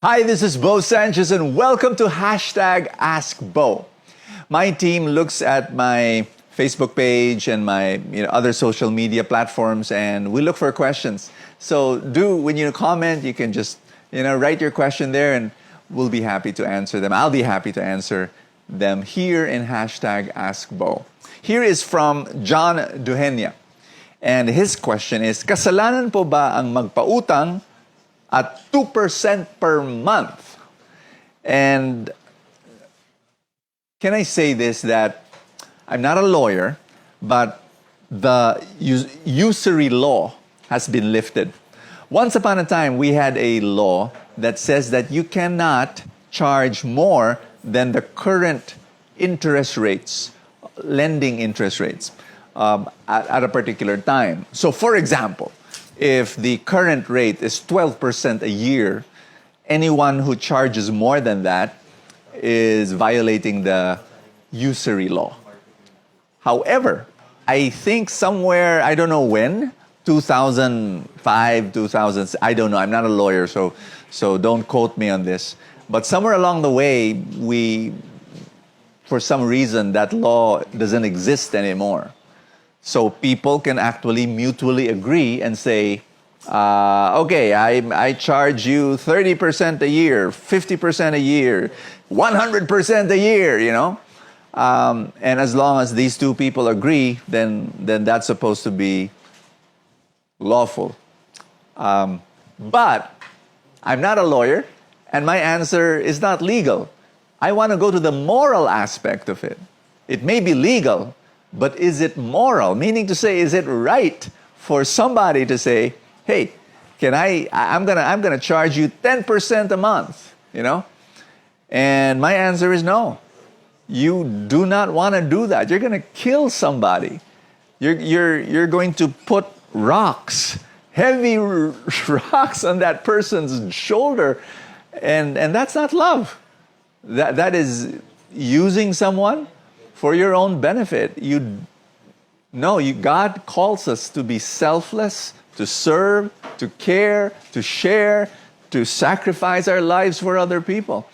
Hi, this is Bo Sanchez and welcome to hashtag Ask Bo. My team looks at my Facebook page and my other social media platforms and we look for questions. So when you comment, you can just write your question there and we'll be happy to answer them. I'll be happy to answer them here in hashtag Ask Bo. Here is from John Duhenya. And his question is, kasalanan po ba ang magpautang at 2% per month? And can I say this, that I'm not a lawyer, but the usury law has been lifted. Once upon a time, we had a law that says that you cannot charge more than the current interest rates, lending interest rates, at a particular time. So for example, if the current rate is 12% a year, anyone who charges more than that is violating the usury law. However, I think somewhere, I don't know when, 2005, 2000, I don't know, I'm not a lawyer, so don't quote me on this. But somewhere along the way, for some reason, that law doesn't exist anymore. So people can actually mutually agree and say, okay, I charge you 30% a year, 50% a year, 100% a year, and as long as these two people agree, then that's supposed to be lawful. But I'm not a lawyer, and my answer is not legal. I want to go to the moral aspect of it. It may be legal, but is it moral? Meaning to say, is it right for somebody to say, hey, I'm gonna charge you 10% a month, And my answer is no. You do not want to do that. You're gonna kill somebody. You're going to put rocks, heavy rocks on that person's shoulder, and that's not love. That is using someone for your own benefit. God calls us to be selfless, to serve, to care, to share, to sacrifice our lives for other people.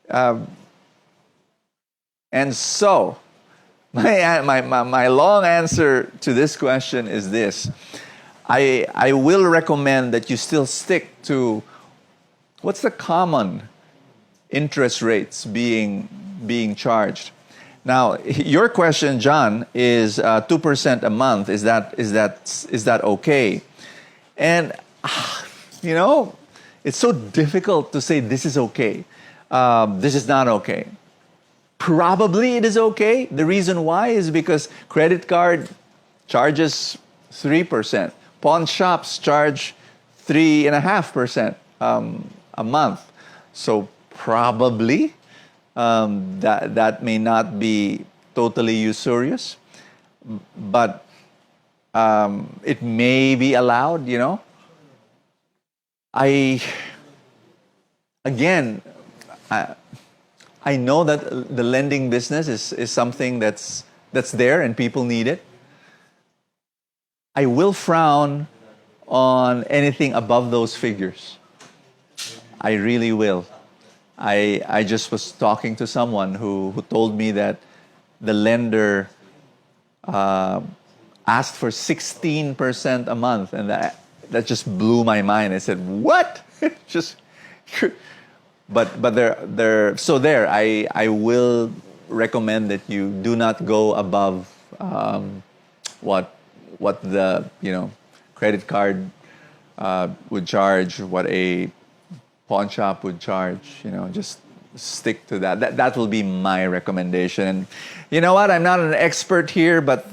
And so, my long answer to this question is this. I will recommend that you still stick to what's the common interest rates being charged. Now, your question, John, is 2% a month. Is that okay? And it's so difficult to say this is okay. This is not okay. Probably it is okay. The reason why is because credit card charges 3%. Pawn shops charge 3.5% a month. So probably that may not be totally usurious, but it may be allowed, I know that the lending business is something that's there and people need it. I will frown on anything above those figures. I really will. I just was talking to someone who told me that the lender asked for 16% a month, and that just blew my mind. I said, "What?" I will recommend that you do not go above what the credit card would charge, what a pawn shop would charge. Just stick to that. That will be my recommendation. And you know what? I'm not an expert here, but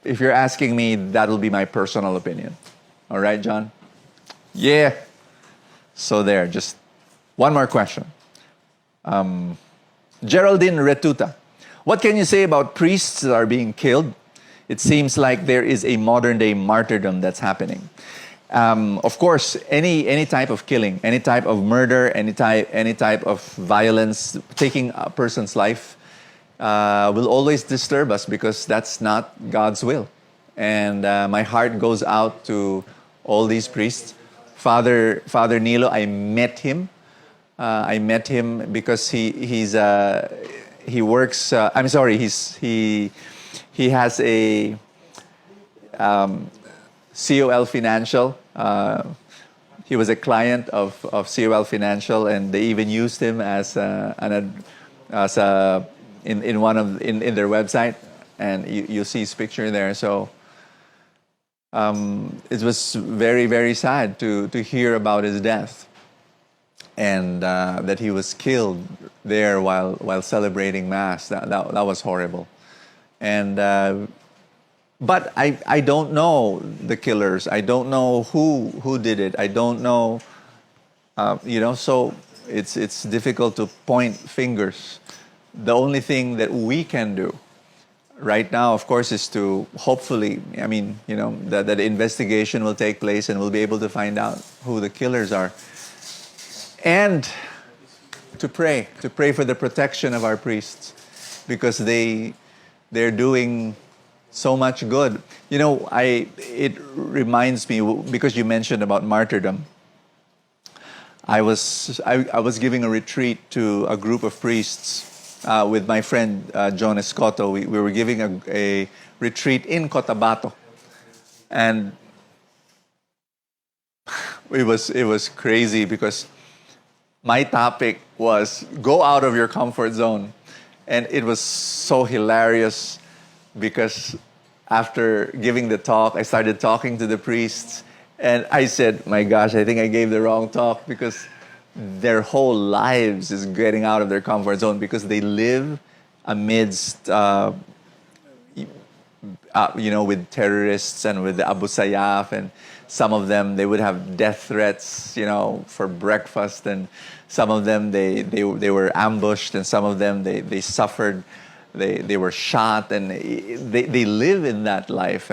if you're asking me, that will be my personal opinion. All right, John? Yeah. So there, just one more question. Geraldine Retuta. What can you say about priests that are being killed? It seems like there is a modern-day martyrdom that's happening. Of course, any type of killing, any type of murder, any type of violence, taking a person's life, will always disturb us because that's not God's will. And my heart goes out to all these priests. Father Nilo, I met him I met him because he works. I'm sorry. He has a COL Financial. He was a client of COL Financial, and they even used him as in one of in their website, and you see his picture there. So it was very, very sad to hear about his death, and that he was killed there while celebrating Mass. That was horrible, and. But I don't know the killers. I don't know who did it. I don't know, so it's difficult to point fingers. The only thing that we can do right now, of course, is to hopefully, that the investigation will take place and we'll be able to find out who the killers are. And to pray for the protection of our priests, because they're doing so much good. It reminds me, because you mentioned about martyrdom. I was giving a retreat to a group of priests with my friend John Escoto. We were giving a retreat in Cotabato, and it was crazy because my topic was go out of your comfort zone, and it was so hilarious. Because after giving the talk, I started talking to the priests, and I said, my gosh, I think I gave the wrong talk, because their whole lives is getting out of their comfort zone, because they live amidst, with terrorists and with the Abu Sayyaf, and some of them, they would have death threats, for breakfast, and some of them, they were ambushed, and some of them, they suffered. They were shot, and they live in that life,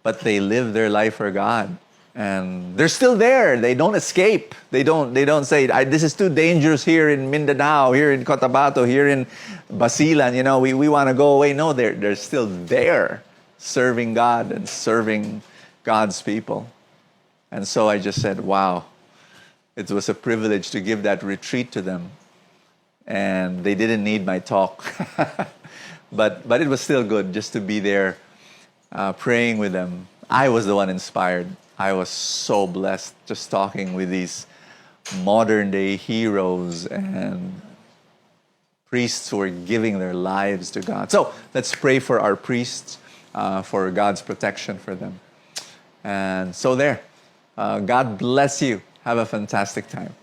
but they live their life for God, and they're still there. They don't escape. They don't say this is too dangerous here in Mindanao, here in Cotabato, here in Basilan. We want to go away. No, they're still there, serving God and serving God's people. And so I just said, wow, it was a privilege to give that retreat to them. And they didn't need my talk, but it was still good just to be there, praying with them. I was the one inspired. I was so blessed just talking with these modern day heroes and priests who are giving their lives to God. So let's pray for our priests, for God's protection for them. And so there, God bless you. Have a fantastic time.